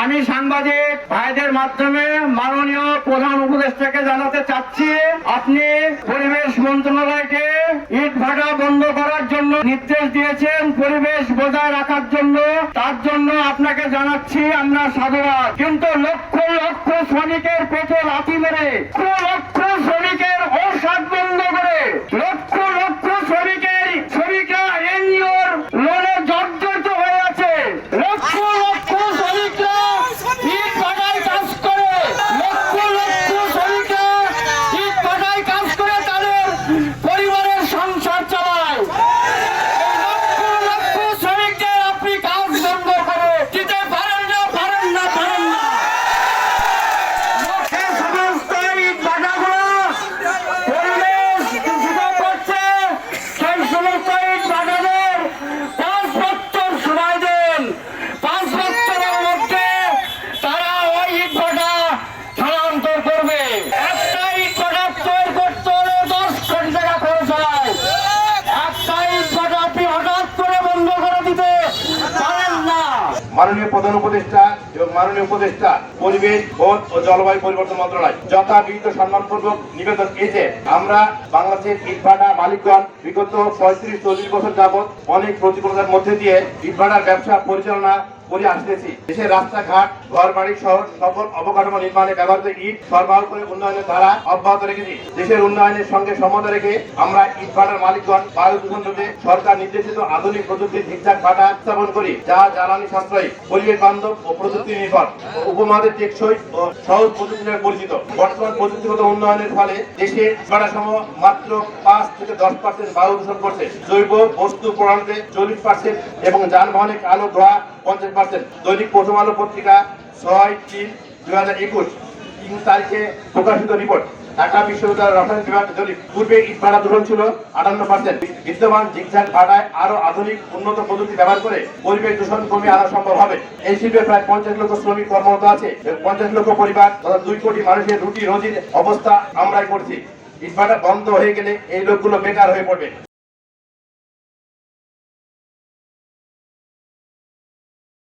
আমি সাংবাদিক ভাইদের মাধ্যমে মাননীয় প্রধান উপদেষ্টাকে জানাতে চাচ্ছি, আপনি পরিবেশ মন্ত্রণালয়কে ইট ভাটা বন্ধ করার জন্য নির্দেশ দিয়েছেন, পরিবেশ বজায় রাখার জন্য। তার জন্য আপনাকে জানাচ্ছি আমরা সাধুবাদ। কিন্তু লক্ষ লক্ষ শ্রমিকের পেটে লাথি মেরে, লক্ষ শ্রমিকের ঔষধ বন্ধ করে, লক্ষ লক্ষ শ্রমিকরা এনজিওর লোনে জর্জরিত হয়ে আছে। লক্ষ লক্ষ শ্রমিকরা ইট ভাটায় কাজ করে, লক্ষ লক্ষ শ্রমিকরা ইট ভাটায় কাজ করে তাদের পরিবারের সংসার চালায়। লক্ষ লক্ষ শ্রমিকদের আপনি কাজ বন্ধ করে দিতে পারেন না, পারেন না, পারেন না। যে সমস্ত ইট ভাটাগুলো পরিবেশ দূষিত করছে, সেই সমস্ত ইট ভাটাদের 5 বছর সময় দেন। 5 বছরের মধ্যে তারা ওই ইট ভাটা স্থানান্তর করবে। একটা ইট ভাটা তৈরি করতে হলে 10 কোটি টাকা খরচ হয়। একটা ইট ভাটা আপনি হঠাৎ করে বন্ধ করে দিতে পারেন না। মাননীয় প্রধান উপদেষ্টা এবং মাননীয় উপদেষ্টা পরিবেশ, বন ও জলবায়ু পরিবর্তন মন্ত্রণালয় যথাবিহিত সম্মানপূর্বক নিবেদন এই যে আমরা বাংলাদেশের ইটভাটা মালিকগণ বিগত 35-40 বছর যাবৎ অনেক প্রতিকূলতার মধ্যে দিয়ে ইটভাটার ব্যবসা পরিচালনা করে আসতেছি। দেশের রাস্তাঘাট, ঘর বাড়ি সহ সকল অবকাঠামো নির্মাণে ব্যবহৃত ইট সরবরাহ করে উন্নয়নের ধারা অব্যাহত রেখেছি। দেশের উন্নয়নের সঙ্গে সমতা রেখে আমরা ইটভাটার মালিকগণ বায়ু দূষণ রোধে সরকার নির্দেশিত আধুনিক প্রযুক্তির ঝিকঝাক ভাটা স্থাপন করি, যা জ্বালানি সাশ্রয়ী, পরিবেশ বান্ধব ও প্রযুক্তি নির্ভর, উপমহাদেশ টেকসই ও সহজ প্রযুক্তি নামে পরিচিত। বর্তমান প্রযুক্তিগত উন্নয়নের ফলে দেশে ভাটা সমূহ মাত্র 5 থেকে 10% বায়ু দূষণ করছে। জৈব বস্তু পোড়ানোতে 40% এবং যানবাহনে কালো ধোঁয়া 50%। দৈনিক প্রথম আলো পত্রিকা 6/3/2021 তারিখে প্রকাশিত রিপোর্ট। ঢাকা বিশ্ববিদ্যালয়ের রসায়ন বিভাগ জরিপ। পূর্বে ইট ভাটা দূষণ ছিল 58%। বিদ্যমান জিগজ্যাগ ভাটায় আরো আধুনিক উন্নত প্রযুক্তি ব্যবহার করে পরিবেশ দূষণ কমিয়ে আনা সম্ভব হবে। এই শিল্পে প্রায় 50 লক্ষ শ্রমিক কর্মরত আছে। 50 লক্ষ পরিবার তথা 2 কোটি মানুষের রুটি রোজির অবস্থা আমরাই করছি। ইট ভাটা বন্ধ হয়ে গেলে এই লোকগুলো বেকার হয়ে পড়বে।